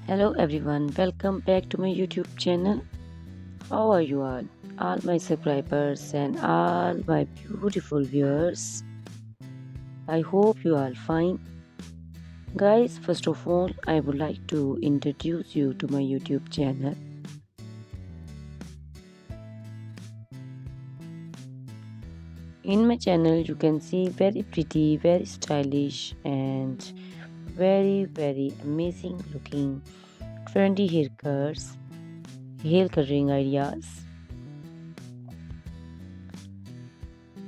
Hello everyone, welcome back to my YouTube channel. How are you all my subscribers and all my beautiful viewers? I hope you are fine. Guys, first of all, I would like to introduce you to my YouTube channel. In my channel, you can see very pretty, very stylish, and very amazing looking trendy haircuts, hair coloring ideas,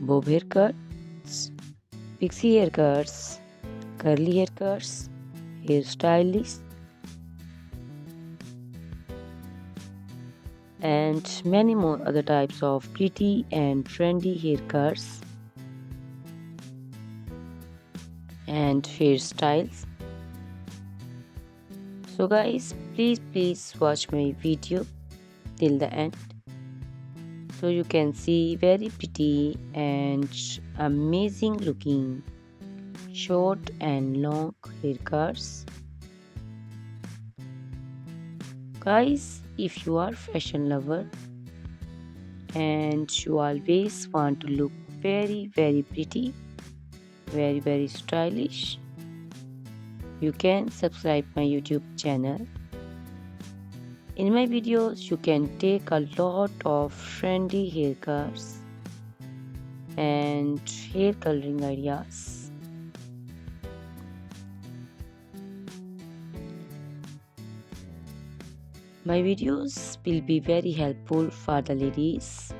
bob haircuts, pixie haircuts, curly haircuts, hairstylists, and many more other types of pretty and trendy haircuts and hairstyles. So guys, please watch my video till the end so you can see very pretty and amazing looking short and long haircuts. Guys, if you are fashion lover and you always want to look very pretty, very stylish, you can subscribe my YouTube channel. In my videos, you can take a lot of trendy haircuts and hair coloring ideas. My videos will be very helpful for the ladies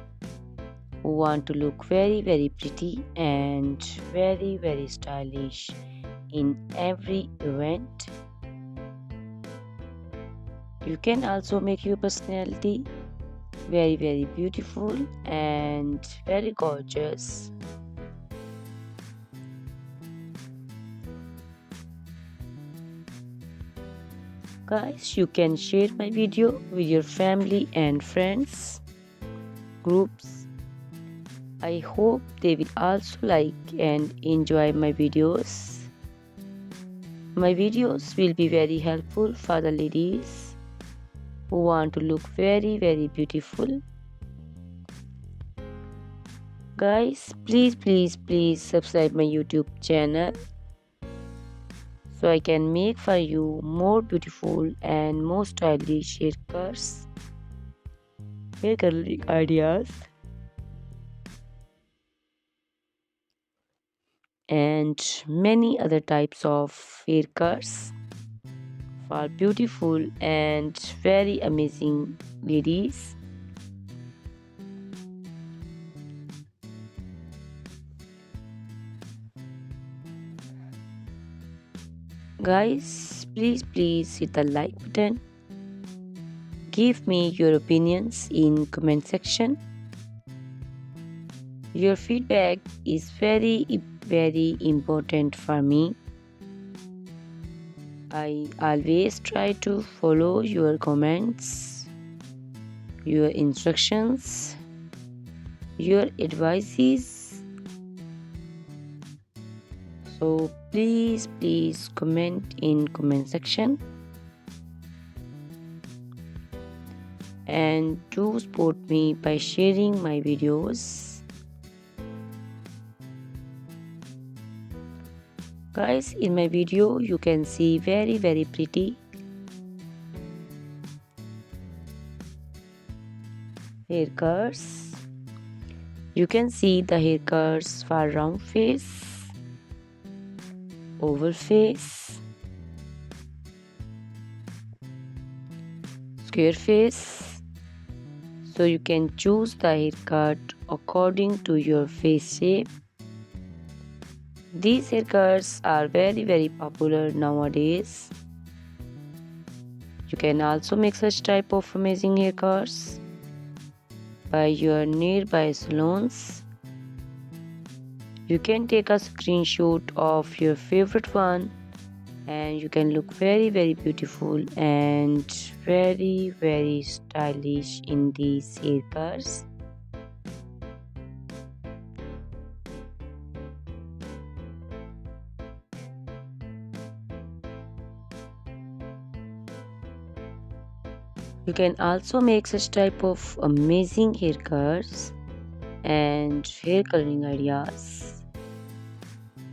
who want to look very pretty and very stylish in every event. You can also make your personality very beautiful and very gorgeous. Guys, you can share my video with your family and friends groups. I hope they will also like and enjoy my videos. My videos will be very helpful for the ladies who want to look very beautiful. Guys, please subscribe my YouTube channel so I can make for you more beautiful and more stylish haircuts, hair coloring ideas, and many other types of haircuts for beautiful and very amazing ladies. Guys, please hit the like button. Give me your opinions in comment section. Your feedback is very important for me. I always try to follow your comments, your instructions, your advices. So please comment in comment section and do support me by sharing my videos. Guys, in my video you can see very pretty haircuts. You can see the haircuts for round face, oval face, square face. So you can choose the haircut according to your face shape. These haircuts are very popular nowadays. You can also make such type of amazing haircuts by your nearby salons. You can take a screenshot of your favorite one and you can look very beautiful and very stylish in these haircuts. You can also make such type of amazing haircuts and hair coloring ideas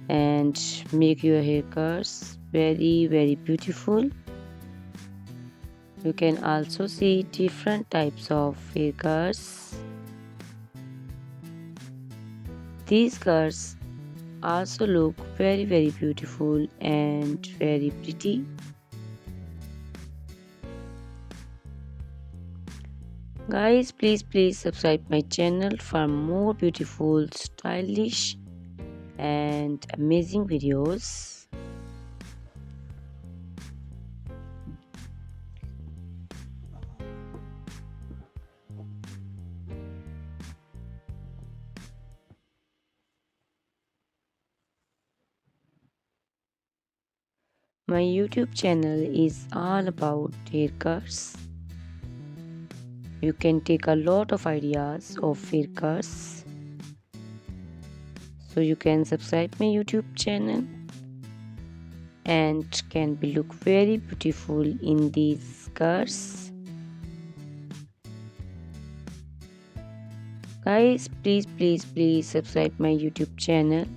and make your haircuts very beautiful. You can also see different types of haircuts. These cuts also look very beautiful and very pretty. Guys, please subscribe my channel for more beautiful, stylish and amazing videos. My YouTube channel is all about haircuts. You can take a lot of ideas of haircuts. So you can subscribe my YouTube channel and can be look very beautiful in these cuts. Guys, please subscribe my YouTube channel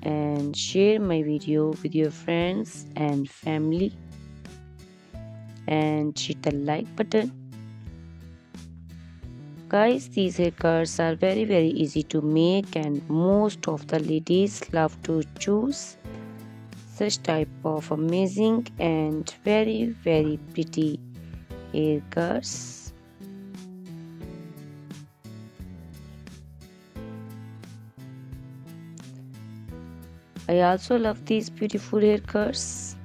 and share my video with your friends and family and hit the like button. Guys, these haircuts are very easy to make and most of the ladies love to choose such type of amazing and very pretty haircuts. I also love these beautiful haircuts.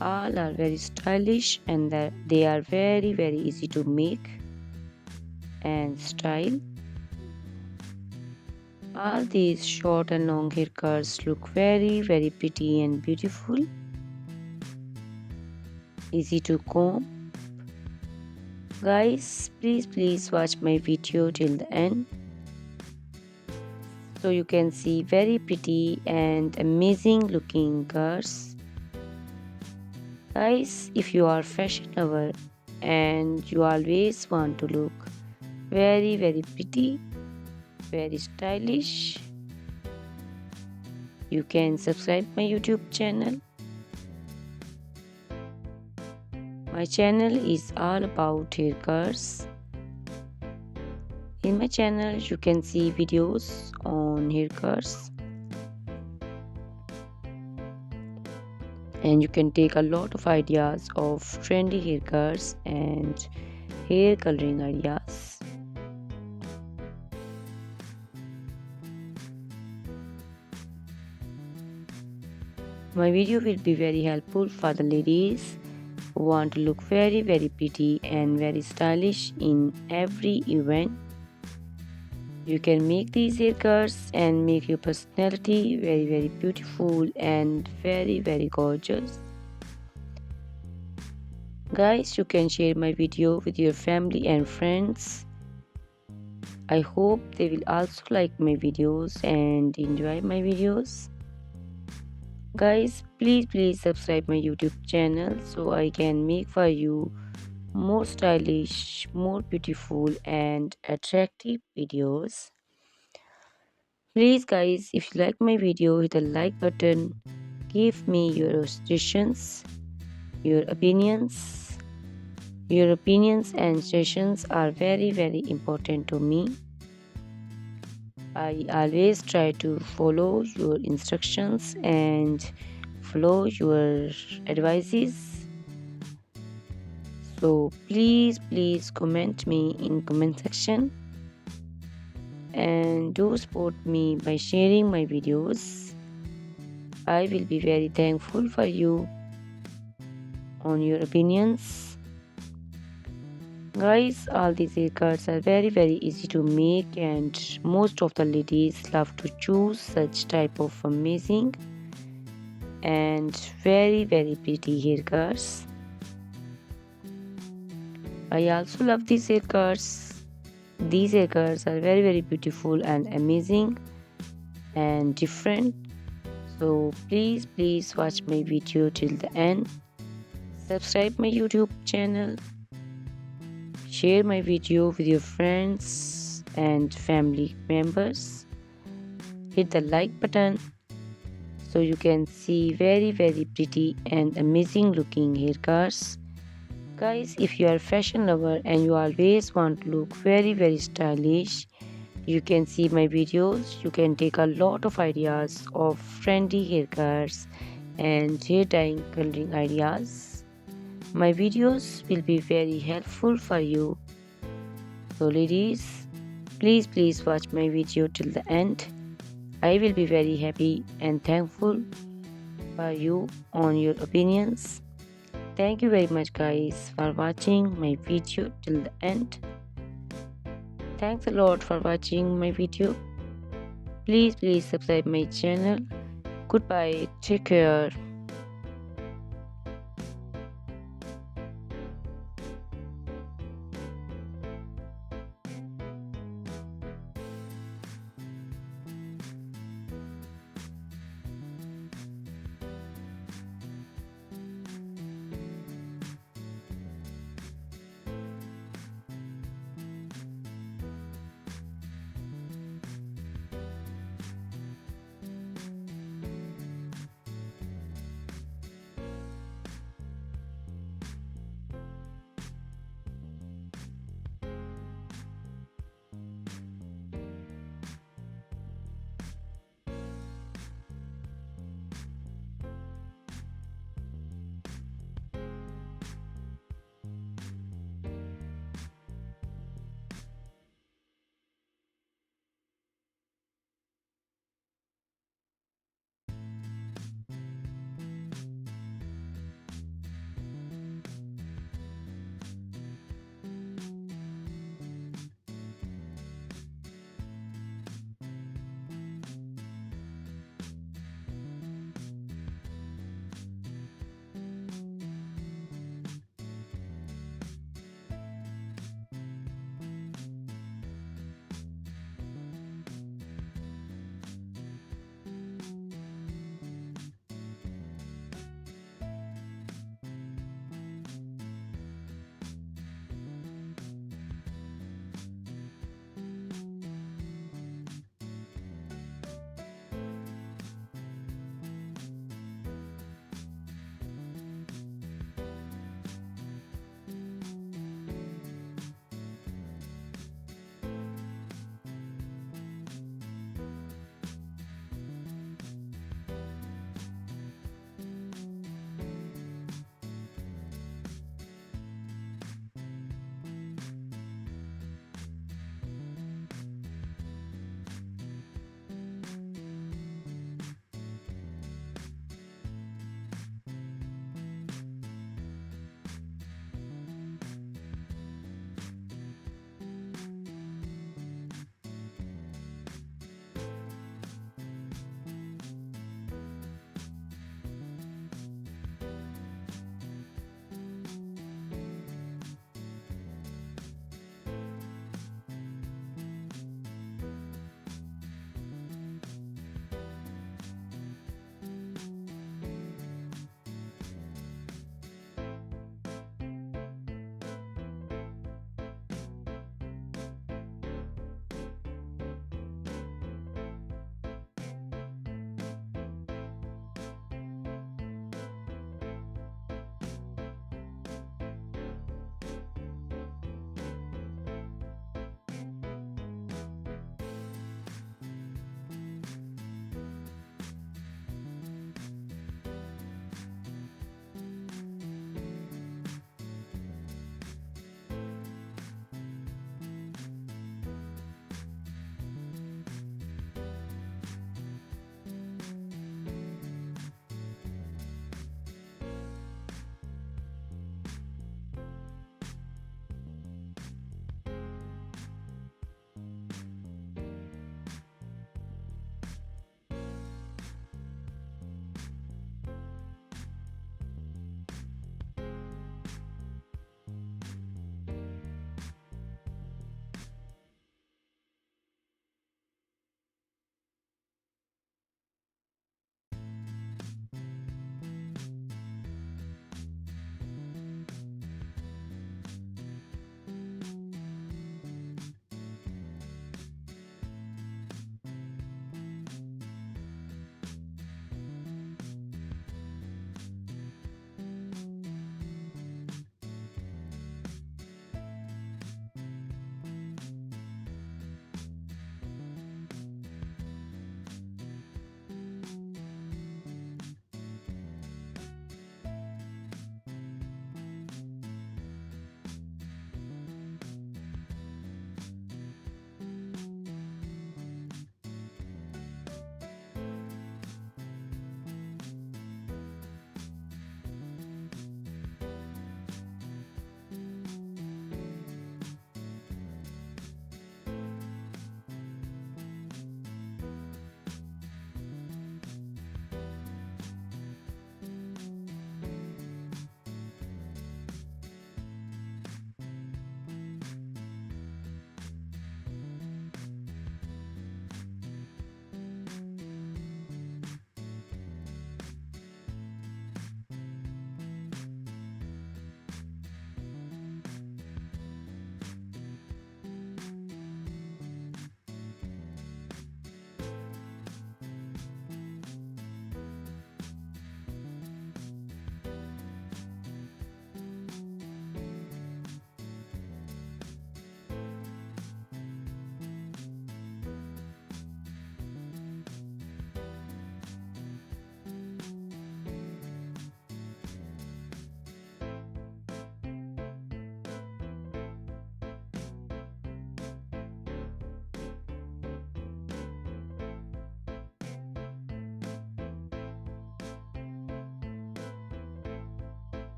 All are very stylish and they are very easy to make and style. All these short and long haircuts look very pretty and beautiful. Easy to comb. Guys, please watch my video till the end, so you can see very pretty and amazing looking girls. Guys, if you are fashion lover and you always want to look very pretty, very stylish, you can subscribe my YouTube channel. My channel is all about haircuts. In my channel you can see videos on haircuts and you can take a lot of ideas of trendy haircuts and hair coloring ideas. My video will be very helpful for the ladies who want to look very pretty and very stylish in every event. You can make these haircuts and make your personality very beautiful and very gorgeous. Guys, you can share my video with your family and friends. I hope they will also like my videos and enjoy my videos. Guys, please subscribe my YouTube channel so I can make for you more stylish, more beautiful and attractive videos. Please guys, if you like my video, hit the like button. Give me your suggestions, your opinions. Your opinions and suggestions are very important to me. I always try to follow your instructions and follow your advices. So please comment me in comment section and do support me by sharing my videos. I will be very thankful for you on your opinions. Guys, all these haircuts are very easy to make and most of the ladies love to choose such type of amazing and very pretty haircuts. I also love these haircuts. These haircuts are very beautiful and amazing and different. So please watch my video till the end Subscribe my YouTube channel. Share my video with your friends and family members. Hit the like button so you can see very pretty and amazing looking haircuts. Guys, if you are a fashion lover and you always want to look very stylish, you can see my videos. You can take a lot of ideas of trendy haircuts and hair dyeing coloring ideas. My videos will be very helpful for you. So ladies, please watch my video till the end. I will be very happy and thankful for you on your opinions. Thank you very much guys for watching my video till the end. Thanks a lot for watching my video. Please subscribe my channel. Goodbye. Take care.